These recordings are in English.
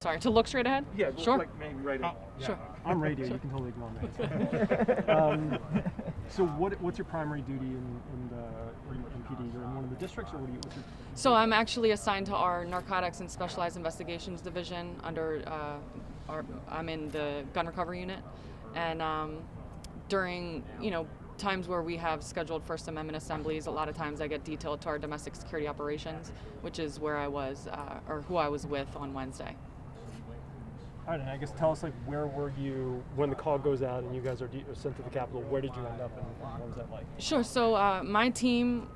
Sorry, to look straight ahead? Yeah, sure. like maybe right. Sure. I'm radio. You can totally ignore me. So what's your primary duty in PD? You're in one of the districts, or what's your? So I'm actually assigned to our Narcotics and Specialized Investigations Division under I'm in the gun recovery unit, and during times where we have scheduled First Amendment assemblies, a lot of times I get detailed to our domestic security operations, which is where I was or who I was with on Wednesday. All right, and I guess tell us, where were you when the call goes out and you guys are sent to the Capitol? Where did you end up, and what was that like? Sure. So my team,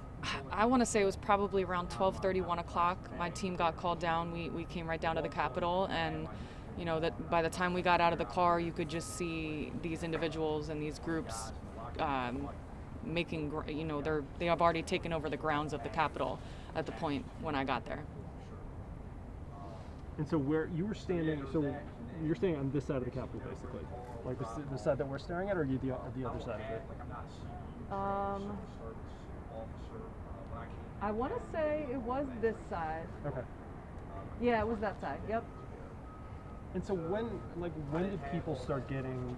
I want to say it was probably around 12:30, 1 o'clock. My team got called down. We came right down to the Capitol, and that by the time we got out of the car, you could just see these individuals and these groups making, they have already taken over the grounds of the Capitol at the point when I got there. And so where you were standing, you're standing on this side of the Capitol, basically, like the side that we're staring at, or are you the other side of it? I want to say it was this side. Okay. Yeah, it was that side. Yep. And so when did people start getting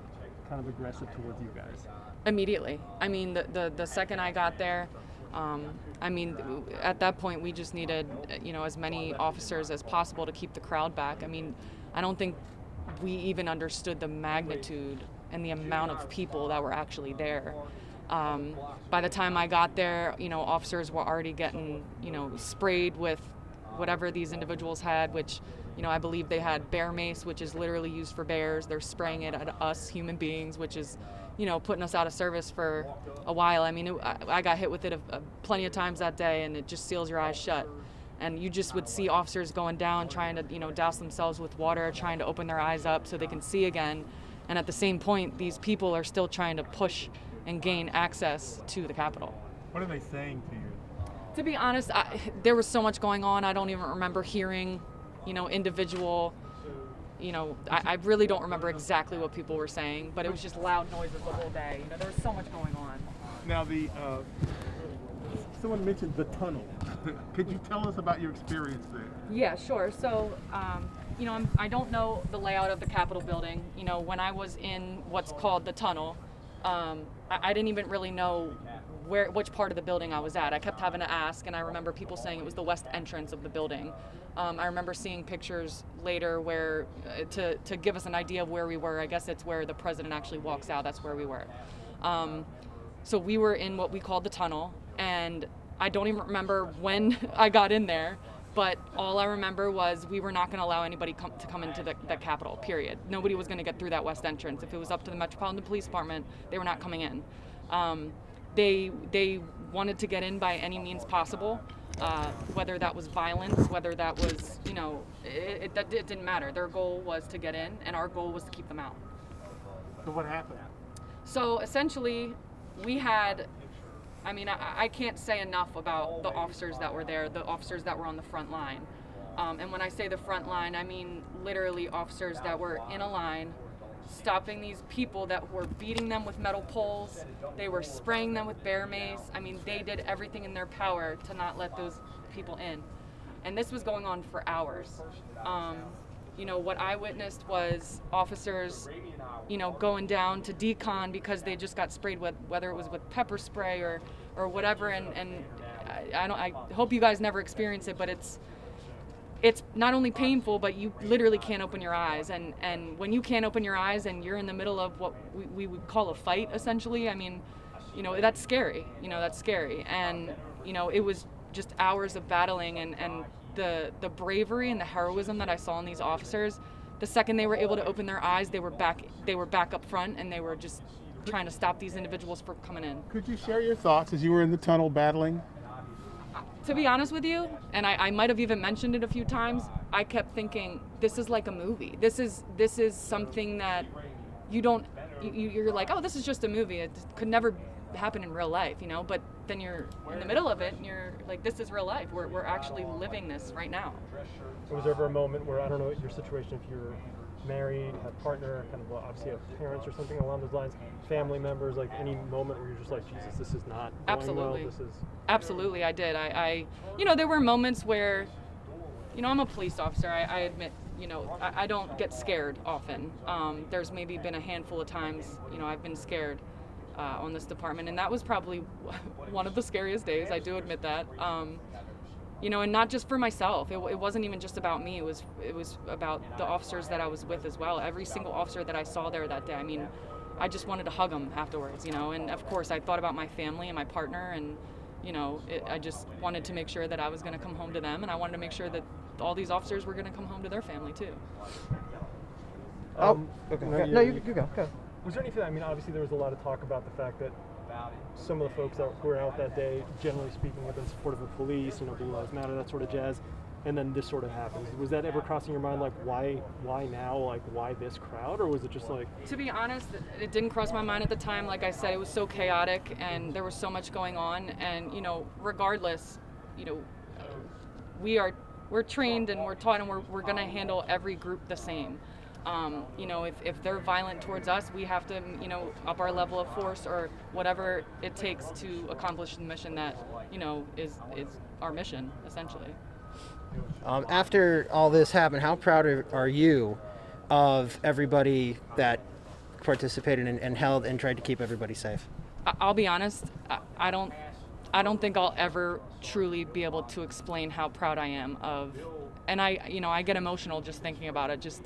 kind of aggressive towards you guys? Immediately. I mean, the second I got there, at that point we just needed, as many officers as possible to keep the crowd back. I mean, I don't think we even understood the magnitude and the amount of people that were actually there. By the time I got there, officers were already getting, sprayed with whatever these individuals had, which, I believe they had bear mace, which is literally used for bears. They're spraying it at us human beings, which is, putting us out of service for a while. I mean, I got hit with it plenty of times that day, and it just seals your eyes shut. And you just would see officers going down, trying to, douse themselves with water, trying to open their eyes up so they can see again. And at the same point, these people are still trying to push and gain access to the Capitol. What are they saying to you? To be honest, there was so much going on, I don't even remember hearing, individual, I really don't remember exactly what people were saying, but it was just loud noises the whole day. There was so much going on. Now, someone mentioned the tunnel. Could you tell us about your experience there? Yeah, sure. So, I don't know the layout of the Capitol building. When I was in what's called the tunnel, I didn't even really know which part of the building I was at. I kept having to ask, and I remember people saying it was the west entrance of the building. I remember seeing pictures later where, to give us an idea of where we were, I guess it's where the president actually walks out, that's where we were. So we were in what we called the tunnel, and I don't even remember when I got in there, but all I remember was we were not going to allow anybody to come into the Capitol, period. Nobody was going to get through that west entrance. If it was up to the Metropolitan Police Department, they were not coming in. They wanted to get in by any means possible, whether that was violence, whether that was, it didn't matter. Their goal was to get in, and our goal was to keep them out. So what happened? So essentially, we had, I can't say enough about the officers that were there, the officers that were on the front line. And when I say the front line, I mean literally officers that were in a line, stopping these people that were beating them with metal poles. They were spraying them with bear mace. They did everything in their power to not let those people in. And this was going on for hours. What I witnessed was officers, going down to decon because they just got sprayed with, whether it was with pepper spray or whatever. And I hope you guys never experience it, but it's not only painful, but you literally can't open your eyes. And when you can't open your eyes and you're in the middle of what we would call a fight, essentially, that's scary. That's scary. And, it was just hours of battling, and the bravery and the heroism that I saw in these officers, the second they were able to open their eyes, they were back up front, and they were just trying to stop these individuals from coming in. Could you share your thoughts as you were in the tunnel battling? To be honest with you, and I might have even mentioned it a few times, I kept thinking, this is like a movie. This is something that you're like, oh, this is just a movie. It could never happen in real life, but then you're in the middle of it and you're like, this is real life. We're actually living this right now. Was there ever a moment where, I don't know your situation, if you're married, have a partner, kind of obviously have parents or something along those lines, family members, like any moment where you're just like, Jesus, this is not going Absolutely. well, this is... Absolutely, I did. I there were moments where, I'm a police officer. I admit I don't get scared often. There's maybe been a handful of times, I've been scared on this department, and that was probably one of the scariest days. I do admit that. And not just for myself. It wasn't even just about me. It was about the officers that I was with as well. Every single officer that I saw there that day. I mean, I just wanted to hug them afterwards, And of course, I thought about my family and my partner, and I just wanted to make sure that I was going to come home to them, and I wanted to make sure that all these officers were going to come home to their family too. Okay. No, you go. Go. Was there anything? I mean, obviously there was a lot of talk about the fact that some of the folks that were out that day, generally speaking, have been supportive of police, Blue Lives Matter, that sort of jazz. And then this sort of happens. Was that ever crossing your mind, like, why now? Like, why this crowd? Or was it just like... To be honest, it didn't cross my mind at the time. Like I said, it was so chaotic and there was so much going on. And, regardless, we're trained and we're taught, and we're going to handle every group the same. If they're violent towards us, we have to, up our level of force or whatever it takes to accomplish the mission that, is our mission, essentially. After all this happened, how proud are you of everybody that participated and held and tried to keep everybody safe? I'll be honest, I don't think I'll ever truly be able to explain how proud I am of, and I get emotional just thinking about it. Just,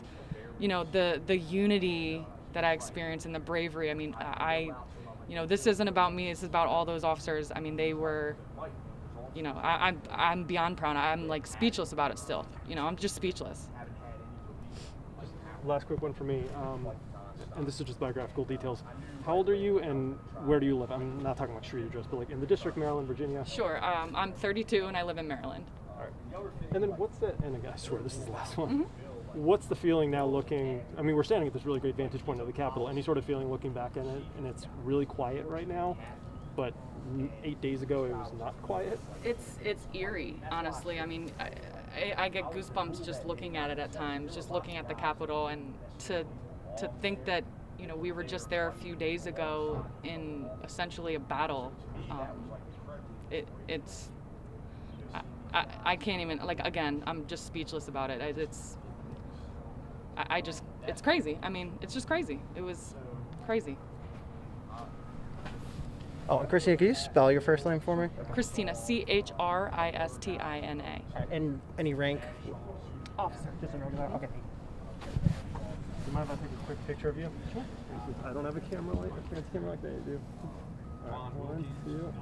the unity that I experienced and the bravery. I mean, this isn't about me. This is about all those officers. I mean, they were. I'm beyond proud. I'm like speechless about it still. I'm just speechless. Last quick one for me, and this is just biographical details. How old are you and where do you live? I'm not talking about street address, but like in the district, Maryland, Virginia? Sure. I'm 32 and I live in Maryland. All right. And then what's that, and I swear this is the last one. Mm-hmm. What's the feeling now looking, I mean, we're standing at this really great vantage point of the Capitol. Any sort of feeling looking back at it, and it's really quiet right now, but 8 days ago it was not quiet? It's eerie, honestly. I mean, I get goosebumps just looking at it at times, just looking at the Capitol, and to think that we were just there a few days ago in essentially a battle. I can't even, like, again, I'm just speechless about it. It's crazy. I mean, it's just crazy. It was crazy. Oh, and Christina, can you spell your first name for me? Christina, Christina. And any rank? Officer. Just a regular? Okay. Do you mind if I take a quick picture of you? Sure. I don't have a camera like that. You do. All right, 1, 2,